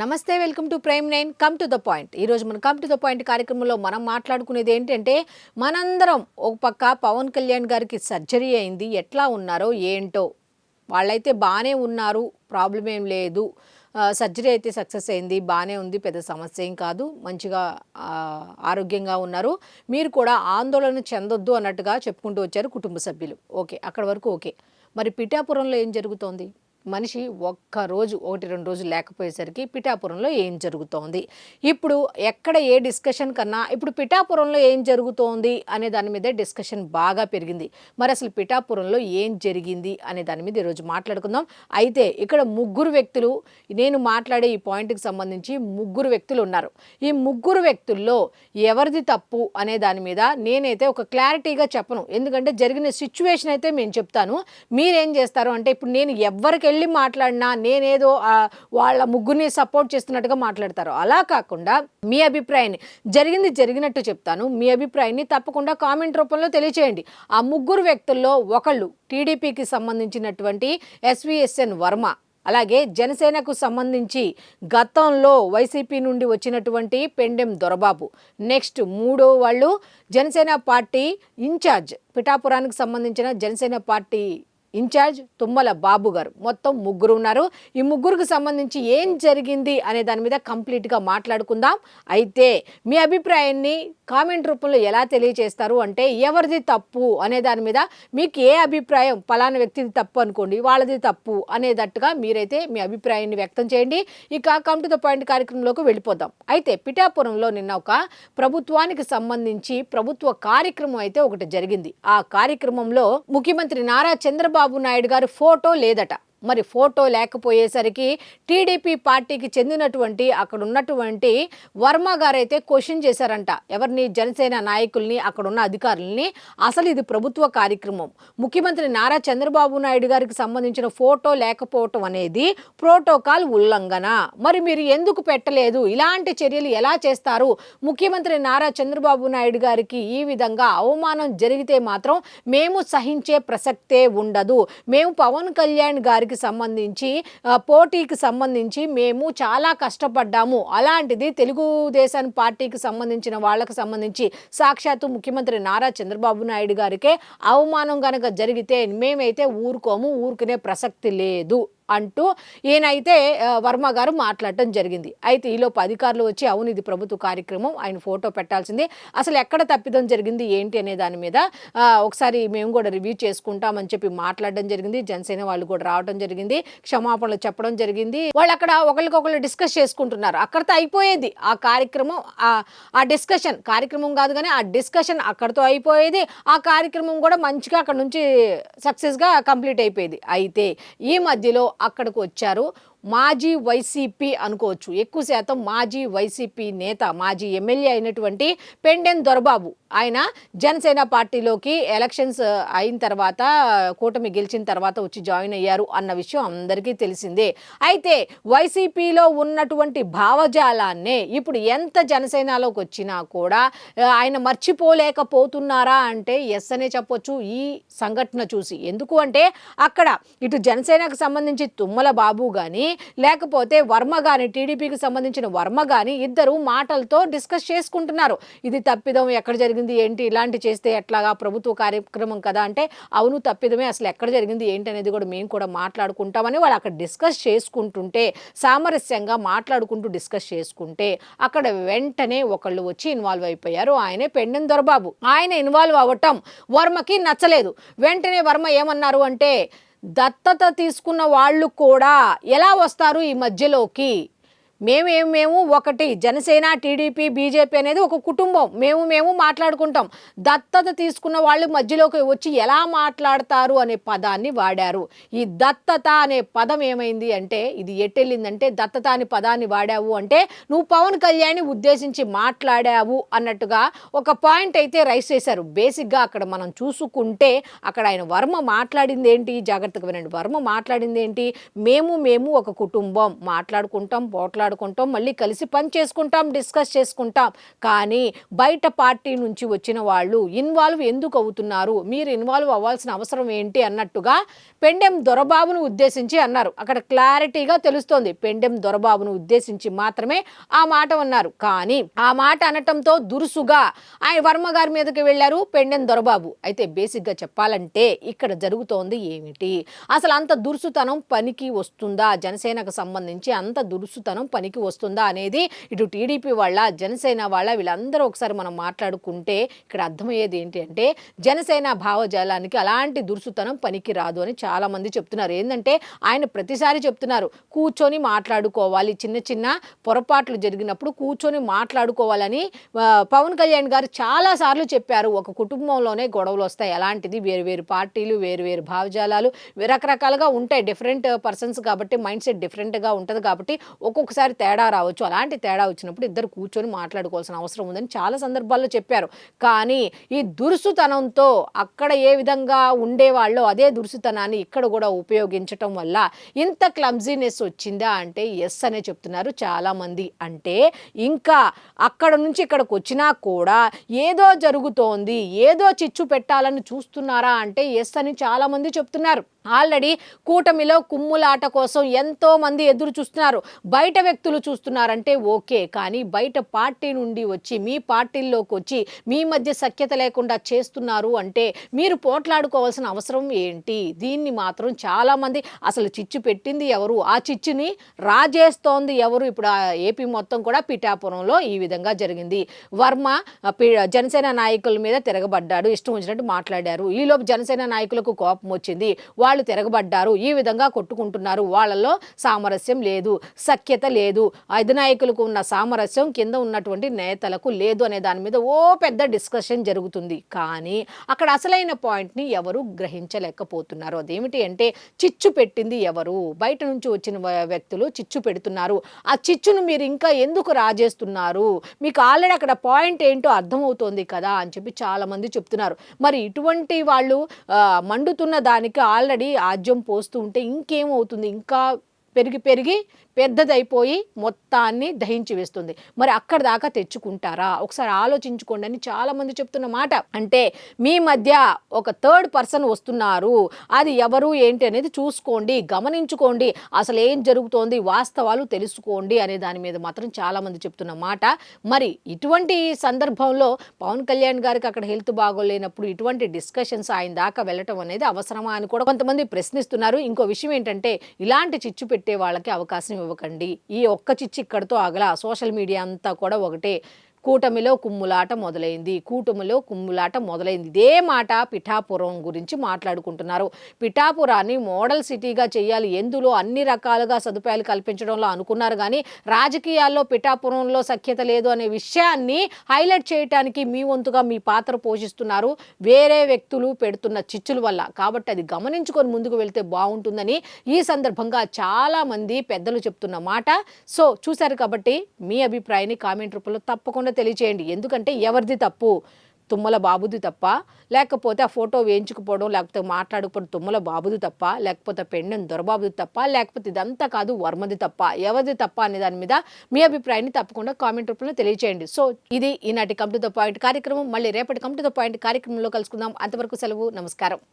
నమస్తే, welcome to prime 9 come to the point. ఈరోజు మనం కమ్ టు ద పాయింట్ కార్యక్రమంలో మనం మాట్లాడుకునేది ఏంటంటే, మనందరం ఒక పక్క పవన్ కళ్యాణ్ గారికి సర్జరీ అయింది, ఎట్లా ఉన్నారో ఏంటో. వాళ్ళైతే బాగానే ఉన్నారు, ప్రాబ్లం ఏం లేదు. సర్జరీ అయితే సక్సెస్ అయింది, బాగానే ఉంది, పెద్ద సమస్య ఏం కాదు, మంచిగా ఆరోగ్యంగా ఉన్నారు. మీరు కూడా ఆందోళన చెందొద్దు అన్నట్టుగా చెప్పుకుంటూ వచ్చారు కుటుంబ సభ్యులు. ఓకే, అక్కడ వరకు ఓకే. మరి పిఠాపురంలో ఏం జరుగుతోంది? మనిషి ఒక్కరోజు 1-2 రోజులు లేకపోయేసరికి పిఠాపురంలో ఏం జరుగుతోంది? ఇప్పుడు ఎక్కడ ఏ డిస్కషన్ కన్నా ఇప్పుడు పిఠాపురంలో ఏం జరుగుతోంది అనే దాని మీదే డిస్కషన్ బాగా పెరిగింది. మరి అసలు పిఠాపురంలో ఏం జరిగింది అనే దాని మీద ఈరోజు మాట్లాడుకుందాం. అయితే ఇక్కడ ముగ్గురు వ్యక్తులు, నేను మాట్లాడే ఈ పాయింట్కి సంబంధించి ముగ్గురు వ్యక్తులు ఉన్నారు. ఈ ముగ్గురు వ్యక్తుల్లో ఎవరిది తప్పు అనే దాని మీద నేనైతే ఒక క్లారిటీగా చెప్పను. ఎందుకంటే జరిగిన సిచ్యువేషన్ అయితే నేను చెప్తాను. మీరేం చేస్తారు అంటే, ఇప్పుడు నేను ఎవరికి వెళ్ళి మాట్లాడినా నేనేదో వాళ్ళ ముగ్గురిని సపోర్ట్ చేస్తున్నట్టుగా మాట్లాడతారు. అలా కాకుండా మీ అభిప్రాయాన్ని జరిగినట్టు చెప్తాను. మీ అభిప్రాయాన్ని తప్పకుండా కామెంట్ రూపంలో తెలియచేయండి. ఆ ముగ్గురు వ్యక్తుల్లో ఒకళ్ళు టీడీపీకి సంబంధించినటువంటి ఎస్విఎస్ఎన్ వర్మ, అలాగే జనసేనకు సంబంధించి గతంలో వైసీపీ నుండి వచ్చినటువంటి పెండెం దొరబాబు, నెక్స్ట్ మూడో వాళ్ళు జనసేన పార్టీ ఇన్ఛార్జ్, పిఠాపురానికి సంబంధించిన జనసేన పార్టీ ఇన్ఛార్జ్ తుమ్మల బాబు గారు. మొత్తం ముగ్గురు ఉన్నారు. ఈ ముగ్గురికి సంబంధించి ఏం జరిగింది అనే దాని మీద కంప్లీట్గా మాట్లాడుకుందాం. అయితే మీ అభిప్రాయాన్ని కామెంట్ రూపంలో ఎలా తెలియజేస్తారు అంటే, ఎవరిది తప్పు అనే దాని మీద మీకు ఏ అభిప్రాయం, పలానా వ్యక్తిది తప్పు అనుకోండి, వాళ్ళది తప్పు అనేటట్టుగా మీరైతే మీ అభిప్రాయాన్ని వ్యక్తం చేయండి. ఇక కమ్ టు ద పాయింట్ కార్యక్రమంలోకి వెళ్ళిపోదాం. అయితే పిఠాపురంలో నిన్న ఒక ప్రభుత్వానికి సంబంధించి ప్రభుత్వ కార్యక్రమం అయితే ఒకటి జరిగింది. ఆ కార్యక్రమంలో ముఖ్యమంత్రి నారా చంద్రబాబు నాయుడు గారి ఫోటో లేదట. మరి ఫోటో లేకపోయేసరికి టీడీపీ పార్టీకి చెందినటువంటి అక్కడ ఉన్నటువంటి వర్మ గారైతే క్వశ్చన్ చేశారంట ఎవరిని, జనసేన నాయకుల్ని, అక్కడ ఉన్న అధికారుల్ని. అసలు ఇది ప్రభుత్వ కార్యక్రమం, ముఖ్యమంత్రి నారా చంద్రబాబు నాయుడు గారికి సంబంధించిన ఫోటో లేకపోవటం అనేది ప్రోటోకాల్ ఉల్లంఘన. మరి మీరు ఎందుకు పెట్టలేదు? ఇలాంటి చర్యలు ఎలా చేస్తారు? ముఖ్యమంత్రి నారా చంద్రబాబు నాయుడు గారికి ఈ విధంగా అవమానం జరిగితే మాత్రం మేము సహించే ప్రసక్తే ఉండదు. మేము పవన్ కళ్యాణ్ గారికి సంబంధించి పోటీకి సంబంధించి మేము చాలా కష్టపడ్డాము. అలాంటిది తెలుగుదేశం పార్టీకి సంబంధించిన వాళ్ళకి సంబంధించి సాక్షాత్తు ముఖ్యమంత్రి నారా చంద్రబాబు నాయుడు గారికే అవమానం కనుక జరిగితే మేమైతే ఊరుకోము, ఊరుకునే ప్రసక్తి లేదు అంటూ ఈయనైతే వర్మ గారు మాట్లాడటం జరిగింది. అయితే ఈలోపు అధికారులు వచ్చి, అవును ఇది ప్రభుత్వ కార్యక్రమం, ఆయన ఫోటో పెట్టాల్సింది, అసలు ఎక్కడ తప్పిదం జరిగింది ఏంటి అనే దాని మీద ఒకసారి మేము కూడా రివ్యూ చేసుకుంటామని చెప్పి మాట్లాడడం జరిగింది. జనసేన వాళ్ళు కూడా రావడం జరిగింది, క్షమాపణలు చెప్పడం జరిగింది. వాళ్ళు అక్కడ ఒకరికొకరు డిస్కస్ చేసుకుంటున్నారు. అక్కడితో అయిపోయేది ఆ కార్యక్రమం. ఆ డిస్కషన్ కార్యక్రమం కాదు కానీ ఆ డిస్కషన్ అక్కడితో అయిపోయేది. ఆ కార్యక్రమం కూడా మంచిగా అక్కడ నుంచి సక్సెస్గా కంప్లీట్ అయిపోయేది. అయితే ఈ మధ్యలో అక్కడికి వచ్చారు మాజీ వైసీపీ అనుకోవచ్చు, ఎక్కువ శాతం మాజీ వైసీపీ నేత, మాజీ ఎమ్మెల్యే అయినటువంటి పెండెం దొరబాబు. ఆయన జనసేన పార్టీలోకి ఎలక్షన్స్ అయిన తర్వాత, కూటమి గెలిచిన తర్వాత వచ్చి జాయిన్ అయ్యారు అన్న విషయం అందరికీ తెలిసిందే. అయితే వైసీపీలో ఉన్నటువంటి భావజాలాన్నే ఇప్పుడు ఎంత జనసేనలోకి వచ్చినా కూడా ఆయన మర్చిపోలేకపోతున్నారా అంటే ఎస్ అనే చెప్పొచ్చు ఈ సంఘటన చూసి. ఎందుకు అంటే అక్కడ ఇటు జనసేనకు సంబంధించి తుమ్మల బాబు కానీ, లేకపోతే వర్మ కానీ, టీడీపీకి సంబంధించిన వర్మ కానీ ఇద్దరు మాటలతో డిస్కస్ చేసుకుంటున్నారు. ఇది తప్పిదం, ఎక్కడ జరిగింది ఏంటి, ఇలాంటి చేస్తే ఎట్లాగా, ప్రభుత్వ కార్యక్రమం కదా అంటే, అవును తప్పిదమే, అసలు ఎక్కడ జరిగింది ఏంటి అనేది కూడా మేము కూడా మాట్లాడుకుంటామని వాళ్ళు అక్కడ డిస్కస్ చేసుకుంటుంటే, సామరస్యంగా మాట్లాడుకుంటూ డిస్కస్ చేసుకుంటే అక్కడ వెంటనే ఒకళ్ళు వచ్చి ఇన్వాల్వ్ అయిపోయారు. ఆయనే పెండెం దొరబాబు. ఆయన ఇన్వాల్వ్ అవ్వటం వర్మకి నచ్చలేదు. వెంటనే వర్మ ఏమన్నారు అంటే, దత్తత తీసుకున్న వాళ్ళు కూడా ఎలా వస్తారు ఈ మధ్యలోకి? మేము ఒకటి, జనసేన, టీడీపీ, బీజేపీ అనేది ఒక కుటుంబం, మేము మాట్లాడుకుంటాం. దత్తత తీసుకున్న వాళ్ళు మధ్యలోకి వచ్చి ఎలా మాట్లాడతారు అనే పదాన్ని వాడారు. ఈ దత్తత అనే పదం ఏమైంది అంటే, ఇది ఎట్టెళ్ళిందంటే, దత్తత అనే పదాన్ని వాడావు అంటే నువ్వు పవన్ కళ్యాణ్ ఉద్దేశించి మాట్లాడావు అన్నట్టుగా ఒక పాయింట్ అయితే రైస్ చేశారు. బేసిక్గా అక్కడ మనం చూసుకుంటే అక్కడ ఆయన వర్మ మాట్లాడింది ఏంటి, జాగ్రత్తగా వినండి. వర్మ మాట్లాడింది ఏంటి, మేము ఒక కుటుంబం, మాట్లాడుకుంటాం, పోట్లాడుకుంటాం, మాట్లాడుకుంటాం, మళ్ళీ కలిసి పని చేసుకుంటాం, డిస్కస్ చేసుకుంటాం. కానీ బయట పార్టీ నుంచి వచ్చిన వాళ్ళు ఇన్వాల్వ్ ఎందుకు అవుతున్నారు, మీరు ఇన్వాల్వ్ అవ్వాల్సిన అవసరం ఏంటి అన్నట్టుగా పెండెం దొరబాబును ఉద్దేశించి అన్నారు. అక్కడ క్లారిటీగా తెలుస్తోంది, పెండెం దొరబాబును ఉద్దేశించి మాత్రమే ఆ మాట అన్నారు. కానీ ఆ మాట అనటంతో దురుసుగా ఆయన వర్మ గారి మీదకి వెళ్ళారు పెండెం దొరబాబు. అయితే బేసిక్గా చెప్పాలంటే ఇక్కడ జరుగుతోంది ఏమిటి, అసలు అంత దురుసుతనం పనికి వస్తుందా, జనసేనకు సంబంధించి అంత దురుసుతనం పనికి వస్తుందా అనేది ఇటు టీడీపీ వాళ్ళ, జనసేన వాళ్ళ, వీళ్ళందరూ ఒకసారి మనం మాట్లాడుకుంటే ఇక్కడ అర్థమయ్యేది ఏంటి అంటే జనసేన భావజాలానికి అలాంటి దురుసుతనం పనికి రాదు అని చాలా మంది చెప్తున్నారు. ఏంటంటే ఆయన ప్రతిసారి చెప్తున్నారు కూర్చొని మాట్లాడుకోవాలి, చిన్న చిన్న పొరపాట్లు జరిగినప్పుడు కూర్చొని మాట్లాడుకోవాలని పవన్ కళ్యాణ్ గారు చాలాసార్లు చెప్పారు. ఒక కుటుంబంలోనే గొడవలు వస్తాయి, అలాంటిది వేరు వేరు పార్టీలు, వేరు వేరు భావజాలాలు రకరకాలుగా ఉంటాయి. డిఫరెంట్ పర్సన్స్ కాబట్టి మైండ్ సెట్ డిఫరెంట్గా ఉంటుంది కాబట్టి ఒక్కొక్కసారి తేడా రావచ్చు. అలాంటి తేడా వచ్చినప్పుడు ఇద్దరు కూర్చొని మాట్లాడుకోవాల్సిన అవసరం ఉందని చాలా సందర్భాల్లో చెప్పారు. కానీ ఈ దురుసుతనంతో అక్కడ ఏ విధంగా ఉండేవాళ్ళో అదే దురుసుతనాన్ని ఇక్కడ కూడా ఉపయోగించటం వల్ల ఇంత క్లమ్జీనెస్ వచ్చిందా అంటే ఎస్ అనే చెప్తున్నారు చాలామంది. అంటే ఇంకా అక్కడ నుంచి ఇక్కడికి వచ్చినా కూడా ఏదో జరుగుతోంది, ఏదో చిచ్చు పెట్టాలని చూస్తున్నారా అంటే ఎస్ అని చాలామంది చెప్తున్నారు. ఆల్రెడీ కూటమిలో కుమ్ములాట కోసం ఎంతో మంది ఎదురు చూస్తున్నారు. బయట వ్యక్తులు చూస్తున్నారంటే ఓకే, కానీ బయట పార్టీ నుండి వచ్చి మీ పార్టీల్లోకి వచ్చి మీ మధ్య సఖ్యత లేకుండా చేస్తున్నారు అంటే మీరు పోట్లాడుకోవాల్సిన అవసరం ఏంటి? దీన్ని మాత్రం చాలామంది అసలు చిచ్చు పెట్టింది ఎవరు, ఆ చిచ్చుని రాజేస్తోంది ఎవరు? ఇప్పుడు ఏపీ మొత్తం కూడా పిఠాపురంలో ఈ విధంగా జరిగింది. వర్మ జనసేన నాయకుల మీద తిరగబడ్డాడు, ఇష్టం వచ్చినట్టు మాట్లాడారు. ఈలోపు జనసేన నాయకులకు కోపం వచ్చింది, వాళ్ళు తిరగబడ్డారు, ఈ విధంగా కొట్టుకుంటున్నారు, వాళ్ళలో సామరస్యం లేదు, సఖ్యత లేదు, అధినాయకులకు ఉన్న సామరస్యం కింద ఉన్నటువంటి నేతలకు లేదు అనే దాని మీద ఓ పెద్ద డిస్కషన్ జరుగుతుంది. కానీ అక్కడ అసలైన పాయింట్ని ఎవరు గ్రహించలేకపోతున్నారు. అదేమిటి అంటే చిచ్చు పెట్టింది ఎవరు? బయట నుంచి వచ్చిన వ్యక్తులు చిచ్చు పెడుతున్నారు. ఆ చిచ్చును మీరు ఇంకా ఎందుకు రాజేస్తున్నారు? మీకు ఆల్రెడీ అక్కడ పాయింట్ ఏంటో అర్థమవుతోంది కదా అని చెప్పి చాలామంది చెప్తున్నారు. మరి ఇటువంటి వాళ్ళు మండుతున్న దానికి ఆల్రెడీ ఆజ్యం పోస్తూ ఉంటే ఇంకేమవుతుంది? ఇంకా పెరిగి పెరిగి పెద్దదైపోయి మొత్తాన్ని దహించి వేస్తుంది. మరి అక్కడ దాకా తెచ్చుకుంటారా? ఒకసారి ఆలోచించుకోండి అని చాలామంది చెప్తున్న మాట. అంటే మీ మధ్య ఒక థర్డ్ పర్సన్ వస్తున్నారు, అది ఎవరు ఏంటి అనేది చూసుకోండి, గమనించుకోండి, అసలు ఏం జరుగుతోంది, వాస్తవాలు తెలుసుకోండి అనే దాని మీద మాత్రం చాలామంది చెప్తున్న మాట. మరి ఇటువంటి సందర్భంలో పవన్ కళ్యాణ్ గారికి అక్కడ హెల్త్ బాగోలేనప్పుడు ఇటువంటి డిస్కషన్స్ ఆయన దాకా వెళ్ళటం అనేది అవసరమా అని కూడా కొంతమంది ప్రశ్నిస్తున్నారు. ఇంకో విషయం ఏంటంటే ఇలాంటి చిచ్చు పెట్టే వాళ్ళకి అవకాశం ఇవ్వకండి. ఈ ఒక్క చిచ్చు ఇక్కడితో ఆగల. సోషల్ మీడియా అంతా కూడా ఒకటే, కూటమిలో కుమ్ములాట మొదలైంది, కూటమిలో కుమ్ములాట మొదలైంది. ఇదే మాట పిఠాపురం గురించి మాట్లాడుకుంటున్నారు. పిఠాపురాన్ని మోడల్ సిటీగా చేయాలి, ఎందులో అన్ని రకాలుగా సదుపాయాలు కల్పించడంలో అనుకున్నారు. కానీ రాజకీయాల్లో పిఠాపురంలో సఖ్యత లేదు అనే విషయాన్ని హైలైట్ చేయడానికి మీ వంతుగా మీ పాత్ర పోషిస్తున్నారు వేరే వ్యక్తులు పెడుతున్న చిచ్చుల వల్ల. కాబట్టి అది గమనించుకొని ముందుకు వెళ్తే బాగుంటుందని ఈ సందర్భంగా చాలామంది పెద్దలు చెప్తున్న మాట. సో చూశారు కాబట్టి మీ అభిప్రాయాన్ని కామెంట్ రూపంలో తప్పకుండా తెలియచేయండి. ఎందుకంటే ఎవరిది తప్పు? తుమ్మల బాబుది తప్ప, లేకపోతే ఆ ఫోటో వేయించుకుపోవడం, లేకపోతే మాట్లాడుకోవడం తుమ్మల బాబుది తప్ప, లేకపోతే పెండెం దొరబాబుది తప్ప, లేకపోతే ఇదంతా కాదు వర్మది తప్ప, ఎవరిది తప్ప అనే దాని మీద మీ అభిప్రాయాన్ని తప్పకుండా కామెంట్ రూపంలో తెలియచేయండి. సో ఇది ఈనాటి కమ్ టు ద పాయింట్ కార్యక్రమం. మళ్ళీ రేపటి కమ్ టు ద పాయింట్ కార్యక్రమంలో కలుసుకుందాం. అంతవరకు సెలవు, నమస్కారం.